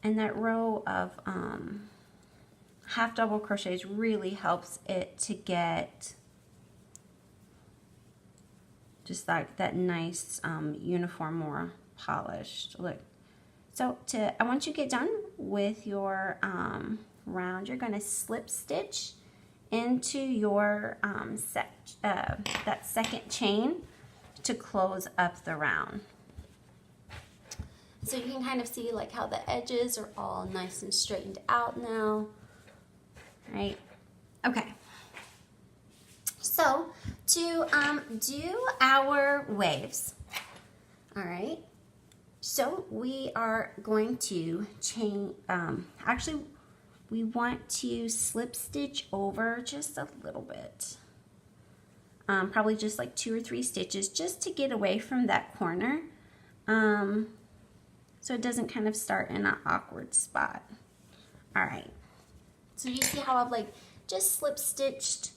And that row of half double crochets really helps it to get just like that nice uniform, more polished look. So I want you to get done with your round, you're going to slip stitch into your that second chain to close up the round. So you can kind of see like how the edges are all nice and straightened out now, right? Okay. So to do our waves, all right, so we are going to chain, actually we want to slip stitch over just a little bit, probably just like 2 or 3 stitches just to get away from that corner, so it doesn't kind of start in an awkward spot. All right, so you see how I've like just slip stitched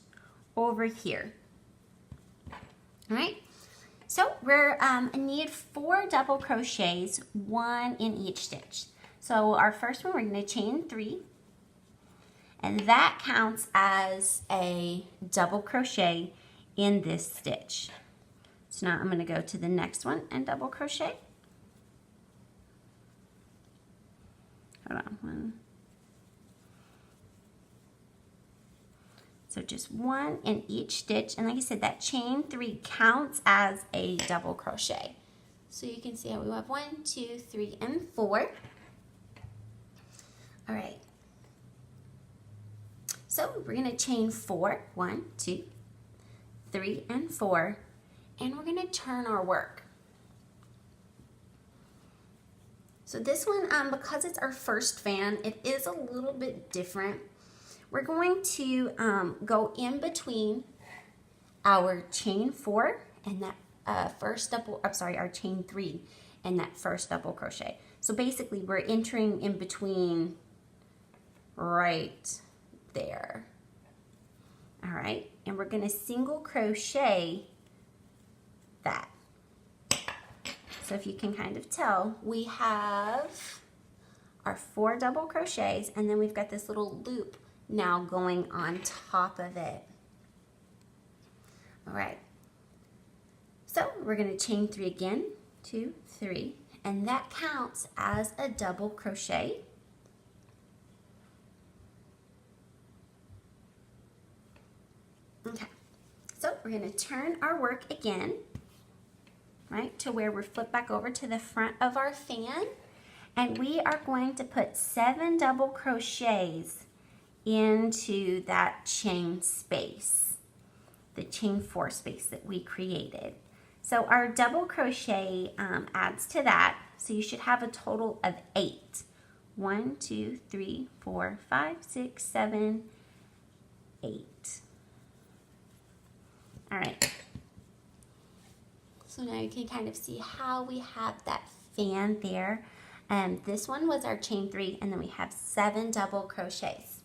over here. All right, so we're need 4 double crochets, 1 in each stitch. So our first one, we're going to chain 3, and that counts as a double crochet in this stitch. So now I'm going to go to the next one and double crochet. Hold on, 1. So just 1 in each stitch, and like I said, that chain 3 counts as a double crochet. So you can see how we have 1, 2, 3, and 4. All right. So we're going to chain 4, 1, 2, 3, and 4, and we're going to turn our work. So this one, because it's our first fan, it is a little bit different. We're going to go in between our chain 4 and that first double, I'm sorry, our chain 3 and that first double crochet. So basically we're entering in between right there. All right, and we're going to single crochet that. So if you can kind of tell, we have our 4 double crochets, and then we've got this little loop now going on top of it. All right, so we're going to chain 3 again, 2, 3, and that counts as a double crochet. Okay, so we're going to turn our work again, right, to where we're flipped back over to the front of our fan, and we are going to put 7 double crochets into that chain space, the chain 4 space that we created. So our double crochet adds to that. So you should have a total of 8. 1, 2, 3, 4, 5, 6, 7, 8. All right. So now you can kind of see how we have that fan there. This one was our chain 3, and then we have 7 double crochets.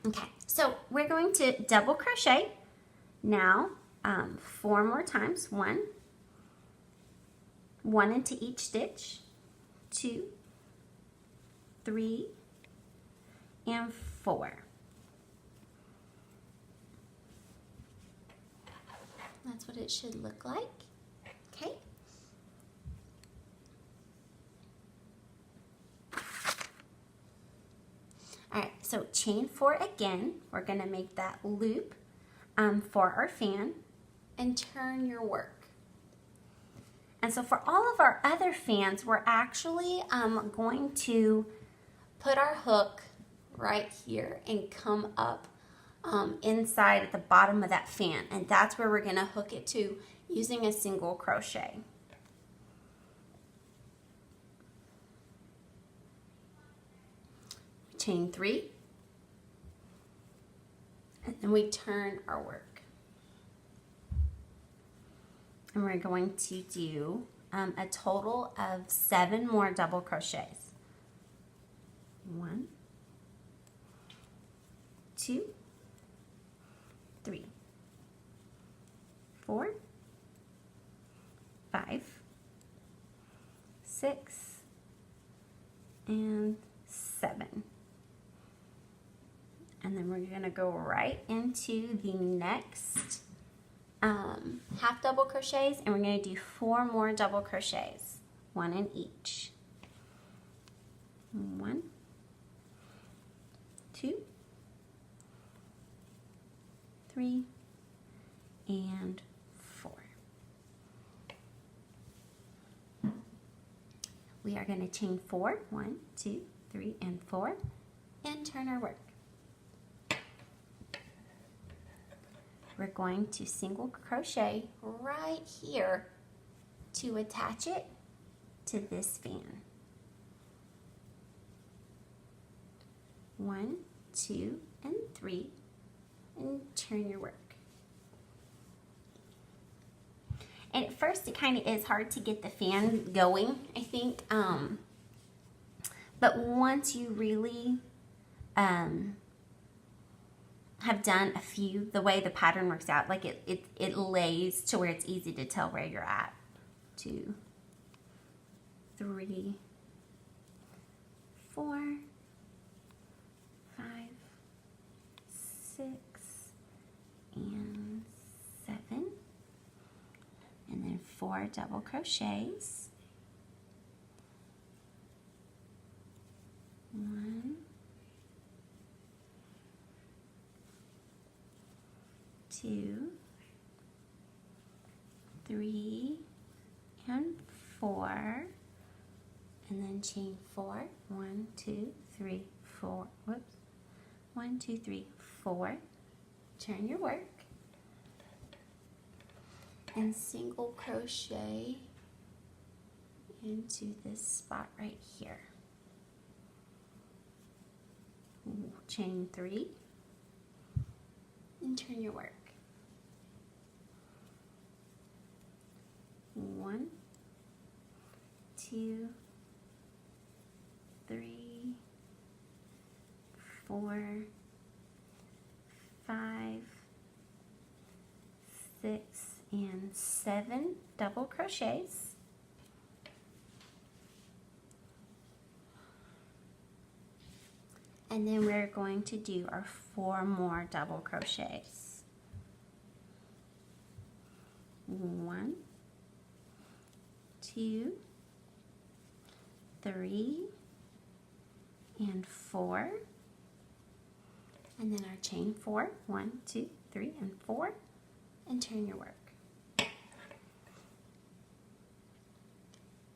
Okay, so we're going to double crochet now 4 more times. 1 into each stitch, 2, 3, and 4. That's what it should look like. Okay. All right, so chain 4 again. We're going to make that loop for our fan and turn your work. And so for all of our other fans, we're actually going to put our hook right here and come up inside at the bottom of that fan. And that's where we're going to hook it to using a single crochet. Chain 3, and then we turn our work. And we're going to do a total of 7 more double crochets. 1, 2, 3, 4, 5, 6, and 7. And then we're going to go right into the next half double crochets, and we're going to do 4 more double crochets, 1 in each. 1, 2, 3, and 4. We are going to chain 4, 1, 2, 3, and 4, and turn our work. We're going to single crochet right here to attach it to this fan. 1, 2, and 3, and turn your work. And at first it kind of is hard to get the fan going, I think, but once you really have done a few, the way the pattern works out, like it lays to where it's easy to tell where you're at. 2, 3, 4, 5, 6, and 7, and then 4 double crochets. 1, 2, 3, and 4, and then chain 4. 1, 2, 3, 4. Whoops. 1, 2, 3, 4. Turn your work and single crochet into this spot right here. Chain 3 and turn your work. 1, 2, 3, 4, 5, 6, and 7 double crochets. And then we're going to do our 4 more double crochets. 1, 2, 3, and 4. And then our chain 4. 1, 2, 3, and 4. And turn your work.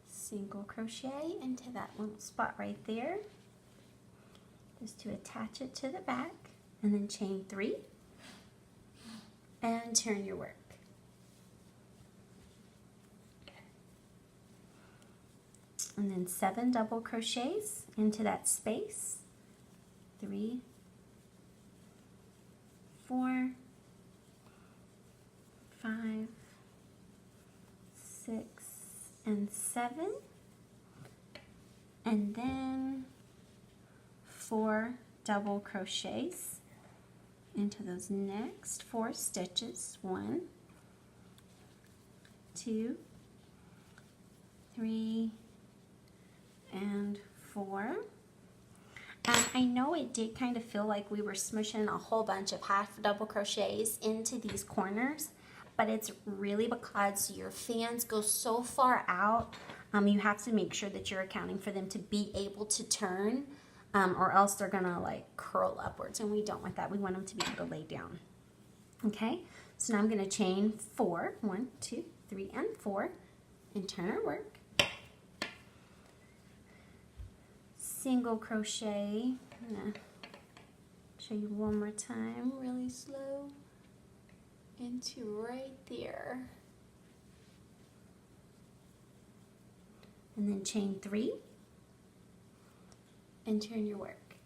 Single crochet into that little spot right there, just to attach it to the back, and then chain 3 and turn your work. And then 7 double crochets into that space. 3, 4, 5, 6, and 7. And then 4 double crochets into those next 4 stitches. 1, 2, 3, and 4. I know it did kind of feel like we were smushing a whole bunch of half double crochets into these corners, but it's really because your fans go so far out. You have to make sure that you're accounting for them to be able to turn, or else they're gonna like curl upwards, and we don't want that. We want them to be able to lay down. Okay, so now I'm gonna chain 4, 1, 2, 3, and 4, and turn our work. Single crochet. I'm gonna show you one more time, really slow, into right there. And then chain 3 and turn your work.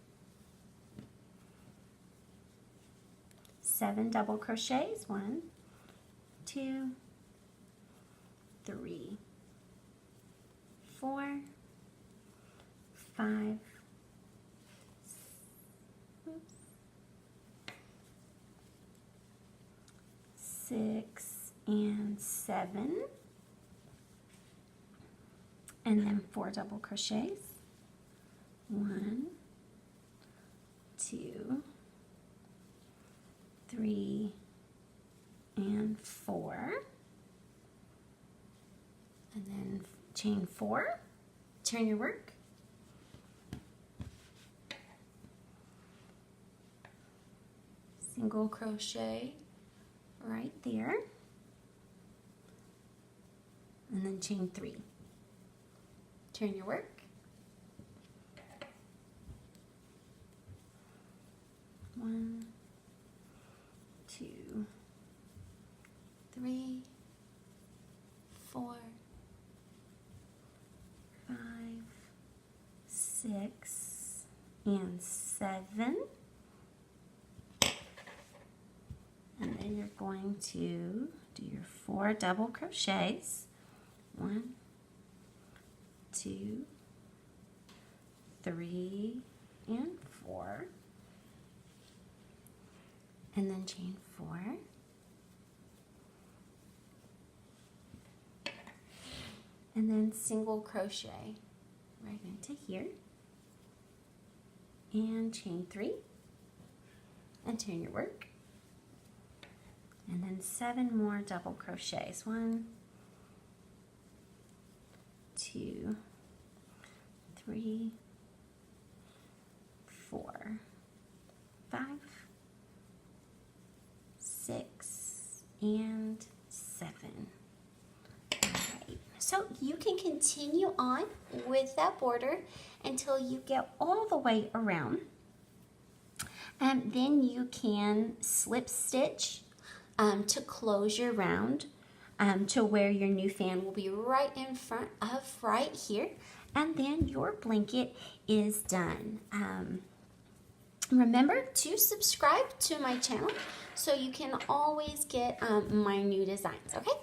7 double crochets. 1, 2, 3, 4, 5, 6, and 7. And then 4 double crochets. 1, 2, 3, and 4. And then chain 4. Turn your work. Single crochet right there. And then chain 3. Turn your work. 1, 2, 3, 4, 5, 6, and 7. And then you're going to do your 4 double crochets. 1, 2, 3, and 4. And then chain 4. And then single crochet right into here. And chain 3. And turn your work. And then 7 more double crochets. 1, 2, 3, 4, 5, 6, and 7. All right. So you can continue on with that border until you get all the way around. And then you can slip stitch to close your round to where your new fan will be right in front of right here. And then your blanket is done. Remember to subscribe to my channel so you can always get my new designs, okay?